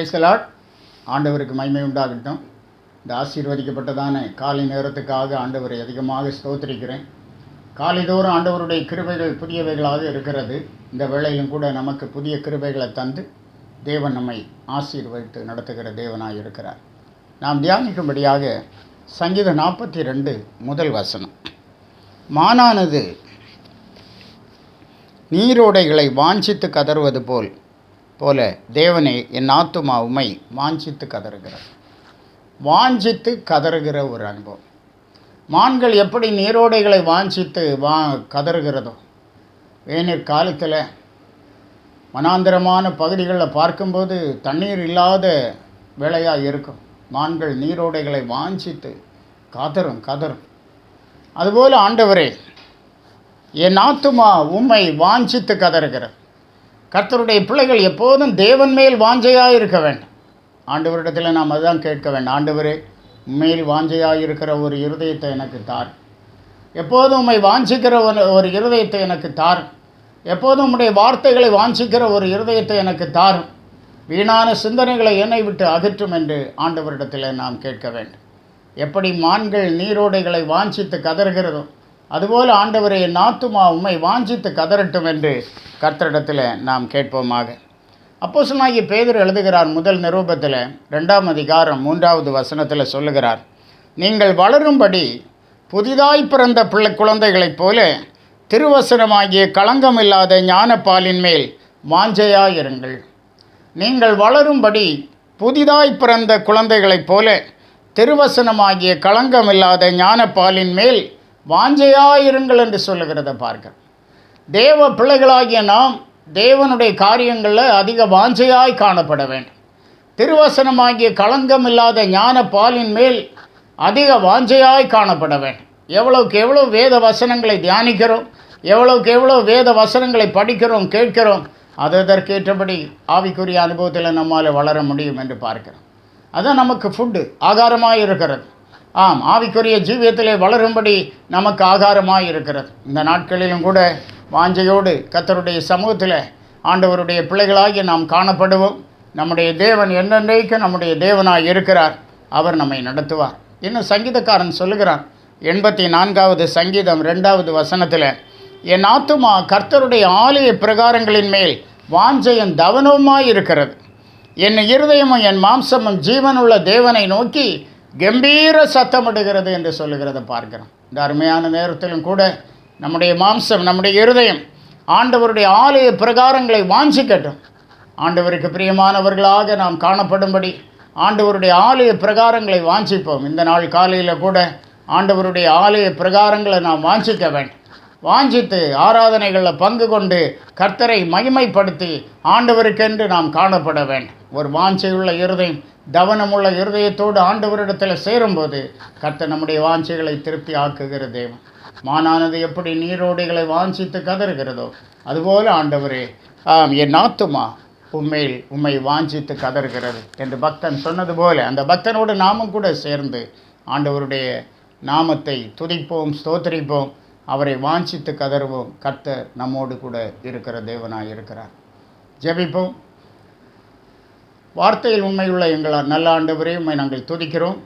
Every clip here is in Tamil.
Praise the Lord. ஆண்டவருக்கு மகிமை உண்டாகட்டும். இந்த ஆசீர்வதிக்கப்பட்டதான காலை நேரத்துக்காக ஆண்டவரை அதிகமாக ஸ்தோத்திரிக்கிறேன். காலைதோறும் ஆண்டவருடைய கிருபைகள் புதியவைகளாக இருக்கிறது. இந்த வேளையிலும் கூட நமக்கு புதிய கிருபைகளை தந்து தேவன் நம்மை ஆசீர்வதித்து நடத்துகிற தேவனாக இருக்கிறார். நாம் தியானிக்கும்படியாக சங்கீதம் 42 முதல் வசனம். மானானது நீரோடைகளை வாஞ்சித்து கதறுவது போல தேவனே என் ஆத்துமா உம்மை வாஞ்சித்து கதறுகிறார். வாஞ்சித்து கதறுகிற ஒரு அனுபவம். மான்கள் எப்படி நீரோடைகளை வாஞ்சித்து கதறுகிறதோ, வேநீர் காலத்தில் வனாந்திரமான பகுதிகளில் பார்க்கும்போது தண்ணீர் இல்லாத வேளையாக இருக்கும். மான்கள் நீரோடைகளை வாஞ்சித்து கதறும். அதுபோல் ஆண்டவரே என் ஆத்துமா உம்மை வாஞ்சித்து கதறுகிறார். கர்த்தருடைய பிள்ளைகள் எப்போதும் தேவன் மேல் வாஞ்சையாக இருக்க வேண்டும். ஆண்டவரிடத்தில் நாம் அதுதான் கேட்க வேண்டும். ஆண்டவரே, உண்மையில் வாஞ்சையாக இருக்கிற ஒரு இருதயத்தை எனக்கு தார். எப்போதும் உம்மை வாஞ்சிக்கிற ஒரு இருதயத்தை எனக்கு தார். எப்போதும் உம்முடைய வார்த்தைகளை வாஞ்சிக்கிற ஒரு இருதயத்தை எனக்கு தார். வீணான சிந்தனைகளை என்னை விட்டு அகற்றும் என்று ஆண்டவரிடத்தில் நாம் கேட்க வேண்டும். எப்படி மான்கள் நீரோடைகளை வாஞ்சித்து கதறுகிறதோ, அதுபோல் ஆண்டவரே என் ஆத்துமா உம்மை வாஞ்சித்து கதறட்டும் என்று கர்த்தரிடத்தில் நாம் கேட்போமாக. அப்போஸ்தலனாகிய பேதுரு எழுதுகிறார் முதல் நிருபத்தில் 2ஆம் அதிகாரம் 3வது வசனத்தில் சொல்லுகிறார், நீங்கள் வளரும்படி புதிதாய் பிறந்த குழந்தைகளைப் போல திருவசனமாகிய களங்கமில்லாத ஞானப்பாலின் மேல் வாஞ்சையாயிருங்கள். நீங்கள் வளரும்படி புதிதாய் பிறந்த குழந்தைகளைப் போல திருவசனமாகிய களங்கமில்லாத ஞானப்பாலின் மேல் வாஞ்சையாயிருங்கள் என்று சொல்லுகிறத பார்க்க. தேவ பிள்ளைகளாகிய நாம் தேவனுடைய காரியங்களில் அதிக வாஞ்சையாய் காணப்பட வேண்டும். திருவசனமாகிய களங்கமில்லாத ஞான பாலின் மேல் அதிக வாஞ்சையாய் காணப்பட வேண்டும். எவ்வளவுக்கு எவ்வளோ வேத வசனங்களை தியானிக்கிறோம், எவ்வளவுக்கு எவ்வளோ வேத வசனங்களை படிக்கிறோம், கேட்கிறோம், அதற்கேற்றபடி ஆவிக்குரிய அனுபவத்தில் நம்மால் வளர முடியும் என்று பார்க்கிறோம். அதுதான் நமக்கு ஃபுட்டு, ஆகாரமாக இருக்கிறது. ஆம், ஆவிக்குரிய ஜீவியத்திலே வளரும்படி நமக்கு ஆகாரமாக இருக்கிறது. இந்த நாட்களிலும் கூட வாஞ்சையோடு கர்த்தருடைய சமூகத்தில் ஆண்டவருடைய பிள்ளைகளாகி நாம் காணப்படுவோம். நம்முடைய தேவன் என்னென்றைக்கு நம்முடைய தேவனாக இருக்கிறார். அவர் நம்மை நடத்துவார். இன்னும் சங்கீதக்காரன் சொல்லுகிறான் 84வது சங்கீதம் 2வது வசனத்தில், என் ஆத்துமா கர்த்தருடைய ஆலய பிரகாரங்களின் மேல் வாஞ்சையும் தவனவுமாய் இருக்கிறது. என் இருதயமும் என் மாம்சமும் ஜீவனுள்ள தேவனை நோக்கி கம்பீர சத்தமிடுகிறது என்று சொல்லுகிறத பார்க்கிறோம். இந்த அருமையான நேரத்திலும் கூட நம்முடைய மாம்சம், நம்முடைய இருதயம் ஆண்டவருடைய ஆலய பிரகாரங்களை வாஞ்சிக்கட்டும். ஆண்டவருக்கு பிரியமானவர்களாக நாம் காணப்படும்படி ஆண்டவருடைய ஆலய பிரகாரங்களை வாஞ்சிப்போம். இந்த நாள் காலையில் கூட ஆண்டவருடைய ஆலய பிரகாரங்களை நாம் வாஞ்சிக்க வேண்டும். வாஞ்சித்து ஆராதனைகளில் பங்கு கொண்டு கர்த்தரை மகிமைப்படுத்தி ஆண்டவருக்கென்று நாம் காணப்பட வேண்டும். ஒரு வாஞ்சையுள்ள இருதயம், தவனமுள்ள இருதயத்தோடு ஆண்டவரிடத்தில் சேரும்போது கர்த்தர் நம்முடைய வாஞ்சைகளை திருப்தி ஆக்குகிற தேவன். மானானது எப்படி நீரோடைகளை வாஞ்சித்து கதறுகிறதோ, அதுபோல ஆண்டவரே என் ஆத்துமா உம்மை வாஞ்சித்து கதறுகிறது என்று பக்தன் சொன்னது போல அந்த பக்தனோடு நாமும் கூட சேர்ந்து ஆண்டவருடைய நாமத்தை துதிப்போம், ஸ்தோத்திரிப்போம், அவரை வாஞ்சித்து கதறுவோம். கர்த்தர் நம்மோடு கூட இருக்கிற தேவனாக இருக்கிறார். ஜெபிப்போம். வார்த்தையில் உண்மையுள்ள எங்கள் நல்ல ஆண்டவரே, உம்மை நாங்கள் துதிக்கிறோம்.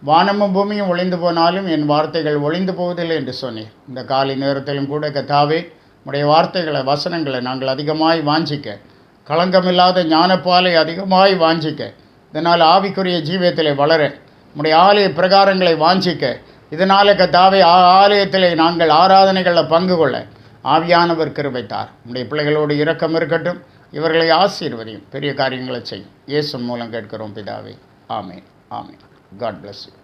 வானமும் பூமியும் ஒளிந்து போனாலும் என் வார்த்தைகள் ஒளிந்து போவதில்லை என்று சொன்னேன். இந்த காலை நேரத்திலும் கூட கர்த்தாவே, உம்முடைய வார்த்தைகளை, வசனங்களை நாங்கள் அதிகமாய் வாஞ்சிக்க, களங்கமில்லாத ஞானப்பாலை அதிகமாய் வாஞ்சிக்க, இதனால் ஆவிக்குரிய ஜீவியத்தில் வளர, உம்முடைய ஆலய பிரகாரங்களை வாஞ்சிக்க, இதனால் கர்த்தாவே ஆலயத்தில் நாங்கள் ஆராதனைகளில் பங்கு கொள்ள ஆவியானவர் கிருபைத்தார். உம்முடைய பிள்ளைகளோடு இரக்கம் இருக்கட்டும். இவர்களை ஆசீர்வதியும், பெரிய காரியங்களை செய்யும். இயேசு மூலம் கேட்கிறோம் பிதாவே. ஆமென். ஆமென். God bless you.